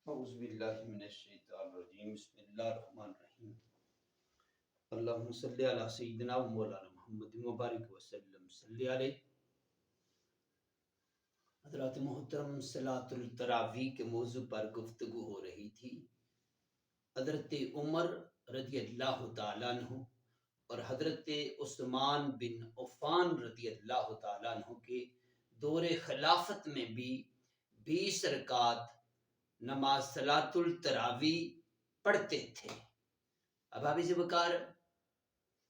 اعوذ باللہ من الشیطان الرجیم بسم اللہ الرحمن الرحیم اللہم صلی علی سیدنا و مولانا محمد مبارک وسلم صلی علیہ۔ حضرات محترم، صلاۃ التراویح کے موضوع پر گفتگو ہو رہی تھی۔ حضرت عمر رضی اللہ تعالیٰ عنہ اور حضرت عثمان بن عفان رضی اللہ تعالیٰ عنہ کے دور خلافت میں بھی 20 رکعت نماز صلاۃ التراویح پڑھتے تھے۔ اب ابھی سے بکار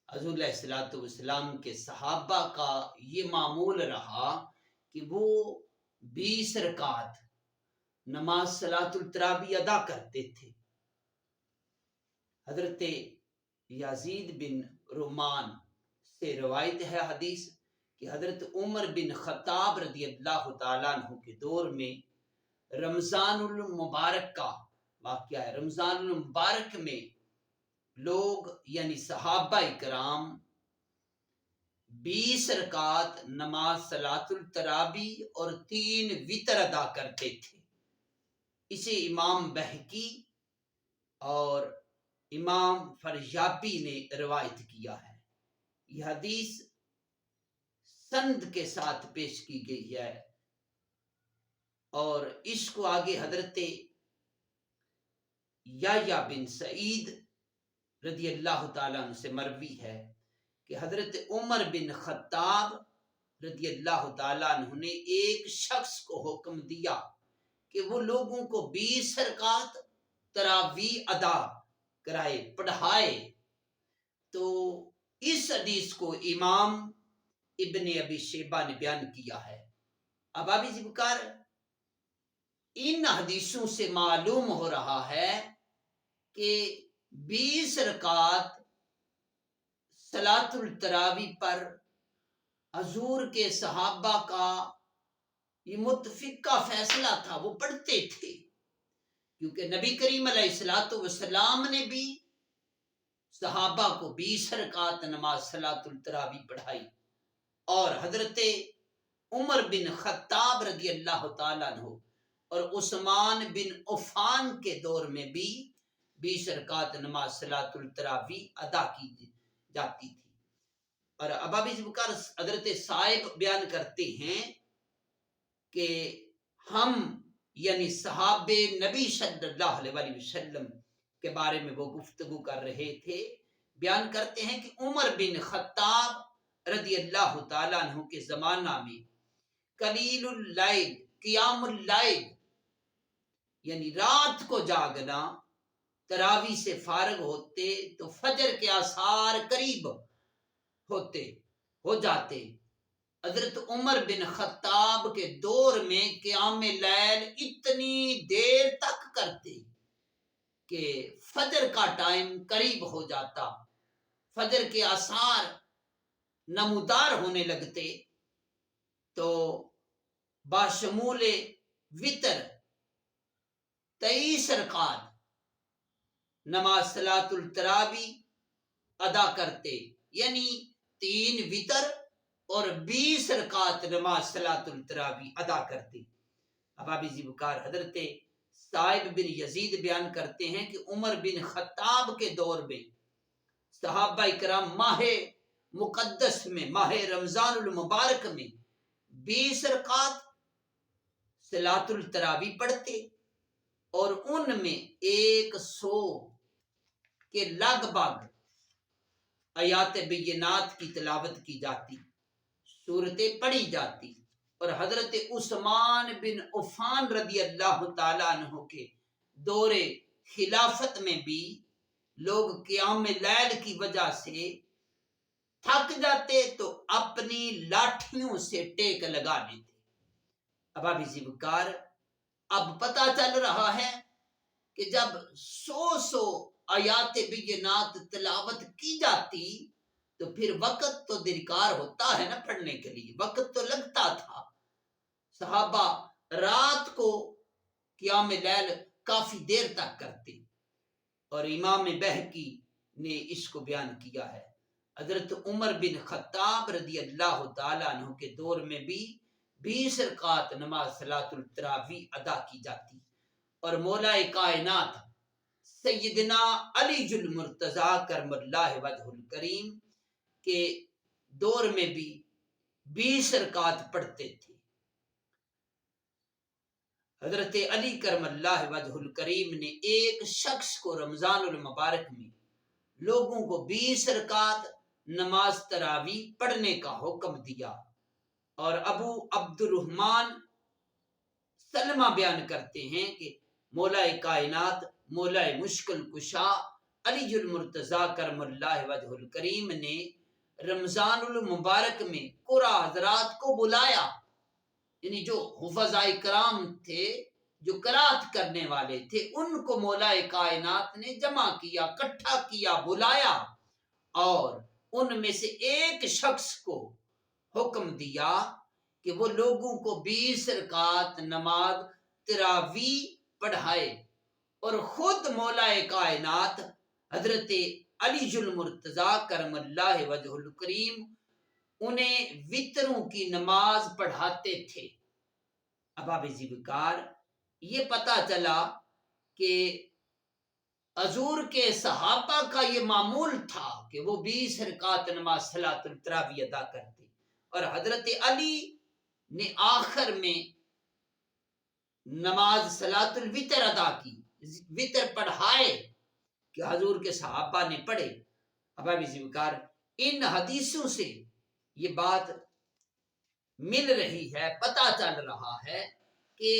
حضور علیہ الصلوۃ والسلام کے صحابہ کا یہ معمول رہا کہ وہ 20 رکعت نماز صلاۃ التراویح ادا کرتے تھے۔ حضرت یزید بن رومان سے روایت ہے حدیث کہ حضرت عمر بن خطاب رضی اللہ تعالیٰ عنہ کے دور میں رمضان المبارک کا واقعہ ہے۔ رمضان المبارک میں لوگ یعنی صحابہ کرام 20 رکعت نماز صلاۃ التراویح اور 3 وتر ادا کرتے تھے۔ اسے امام بہقی اور امام فریابی نے روایت کیا ہے۔ یہ حدیث سند کے ساتھ پیش کی گئی ہے اور اس کو آگے حضرت یحییٰ بن سعید رضی اللہ تعالیٰ عنہ سے مروی ہے کہ حضرت عمر بن خطاب رضی اللہ تعالیٰ عنہ نے ایک شخص کو حکم دیا کہ وہ لوگوں کو 20 رکعت تراویح ادا کرائے، پڑھائے۔ تو اس حدیث کو امام ابن ابی شیبہ نے بیان کیا ہے۔ اب ابھی ذکر ان حدیثوں سے معلوم ہو رہا ہے کہ 20 رکعت صلاۃ التراویح پر حضور کے صحابہ کا یہ متفقہ فیصلہ تھا، وہ پڑھتے تھے، کیونکہ نبی کریم علیہ الصلوۃ والسلام نے بھی صحابہ کو 20 رکعت نماز صلاۃ التراویح پڑھائی، اور حضرت عمر بن خطاب رضی اللہ تعالیٰ عنہ اور عثمان بن عفان کے دور میں بھی 20 رکعت نماز صلاۃ التراویح ادا کی جاتی تھی۔ اور اب ابھی حضرت صاحب بیان کرتے ہیں کہ ہم یعنی صحابہ نبی صلی اللہ علیہ وسلم کے بارے میں وہ گفتگو کر رہے تھے۔ بیان کرتے ہیں کہ عمر بن خطاب رضی اللہ تعالیٰ عنہ کے زمانہ میں قلیل اللیل، قیام اللیل یعنی رات کو جاگنا، تراویح سے فارغ ہوتے تو فجر کے آثار قریب ہو جاتے۔ حضرت عمر بن خطاب کے دور میں قیام لیل اتنی دیر تک کرتے کہ فجر کا ٹائم قریب ہو جاتا، فجر کے آثار نمودار ہونے لگتے، تو باشمول وتر 23 رکعت نماز صلاۃ التراویح ادا کرتے، یعنی 3 وتر اور 20 رکعت نماز صلاۃ التراویح ادا کرتے۔ اب ابھی ذکر حضرت صاحب بن یزید بیان کرتے ہیں کہ عمر بن خطاب کے دور میں صحابہ کرام ماہ مقدس میں، ماہ رمضان المبارک میں 20 رکعت صلاۃ التراویح پڑھتے، اور ان میں 100 کے لگ بھگ آیات بینات کی تلاوت کی جاتی، سورتیں پڑھی جاتی، اور حضرت عثمان بن عفان رضی اللہ تعالیٰ عنہ کے دور خلافت میں بھی لوگ قیام لیل کی وجہ سے تھک جاتے تو اپنی لاٹھیوں سے ٹیک لگا لیتے۔ اب ابھی ذکر اب پتہ چل رہا ہے کہ جب 100 آیات بینات تلاوت کی جاتی تو پھر وقت تو درکار ہوتا ہے نا پڑھنے کے لیے، وقت تو لگتا تھا۔ صحابہ رات کو قیام لیل کافی دیر تک کرتے، اور امام بہقی نے اس کو بیان کیا ہے۔ حضرت عمر بن خطاب رضی اللہ تعالیٰ عنہ کے دور میں بھی 20 رکعت نماز صلاۃ التراویح ادا کی جاتی، اور مولا کائنات سیدنا علی المرتضی کرم اللہ وجہ الکریم کے دور میں بھی 20 رکعت پڑھتے تھے۔ حضرت علی کرم اللہ وجہ الکریم نے ایک شخص کو رمضان المبارک میں لوگوں کو 20 رکعت نماز تراویح پڑھنے کا حکم دیا، اور ابو عبد الرحمن سلمہ بیان کرتے ہیں کہ مولا کائنات، مولا مشکل کشا علی المرتضی کرم اللہ وجہ الکریم نے رمضان المبارک میں قرآ حضرات کو بلایا، یعنی جو حفظاء کرام تھے، جو قرات کرنے والے تھے، ان کو مولا کائنات نے جمع کیا، اکٹھا کیا، بلایا، اور ان میں سے ایک شخص کو حکم دیا کہ وہ لوگوں کو 20 رکعت نماز تراویح پڑھائے، اور خود مولا کائنات حضرت علی المرتضی کرم اللہ وجہ الکریم انہیں وطروں کی نماز پڑھاتے تھے۔ اب آپ ذکر یہ پتا چلا کہ حضور کے صحابہ کا یہ معمول تھا کہ وہ 20 رکعت نماز صلاۃ التراویح ادا کرتے، اور حضرت علی نے آخر میں نماز صلاۃ الوتر ادا کی، وطر پڑھائے کہ حضور کے صحابہ نے پڑھے۔ اب ذکر ان حدیثوں سے یہ بات مل رہی ہے، پتہ چل رہا ہے کہ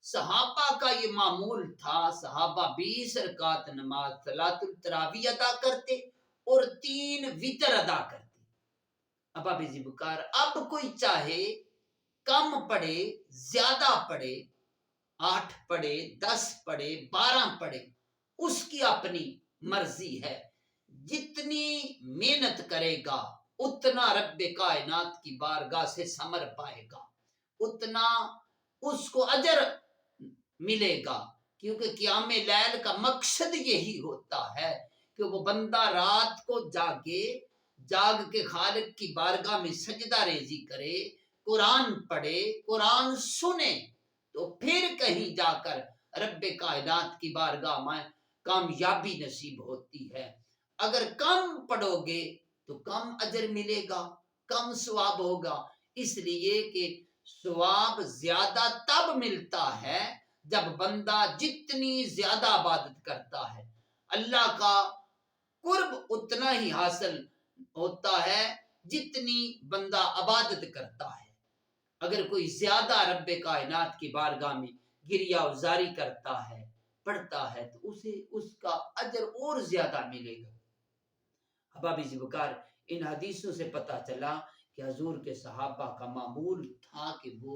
صحابہ کا یہ معمول تھا، صحابہ 20 رکعت نماز صلاۃ التراویح ادا کرتے اور 3 وطر ادا کرتے۔ اب ذکر اب کوئی چاہے کم پڑھے، زیادہ پڑھے، 8 پڑھے، 10 پڑھے، 12 پڑھے، اس کی اپنی مرضی ہے، جتنی محنت کرے گا اتنا رب کائنات کی بارگاہ سے ثمر پائے گا، اتنا اس کو اجر ملے گا، کیونکہ قیام لیل کا مقصد یہی ہوتا ہے کہ وہ بندہ رات کو جاگ کے خالق کی بارگاہ میں سجدہ ریزی کرے، قرآن پڑھے، قرآن سنے، تو پھر کہیں جا کر رب کائنات کی بارگاہ میں کامیابی نصیب ہوتی ہے۔ اگر کم پڑھو گے تو کم اجر ملے گا، کم ثواب ہوگا، اس لیے کہ ثواب زیادہ تب ملتا ہے جب بندہ جتنی زیادہ عبادت کرتا ہے، اللہ کا قرب اتنا ہی حاصل ہوتا ہے جتنی بندہ عبادت کرتا ہے۔ اگر کوئی زیادہ رب کائنات کی بارگاہ میں گریہ ازاری کرتا ہے، پڑھتا ہے، تو اسے اس کا اجر اور زیادہ ملے گا۔ اب ذکر ان حدیثوں سے پتہ چلا کہ حضور کے صحابہ کا معمول تھا کہ وہ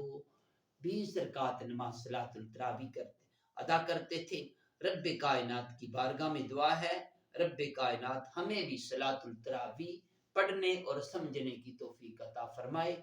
20 رکعت نماز صلاۃ التراویح ادا کرتے تھے۔ رب کائنات کی بارگاہ میں دعا ہے، رب کائنات ہمیں بھی صلاۃ التراویح پڑھنے اور سمجھنے کی توفیق عطا فرمائے۔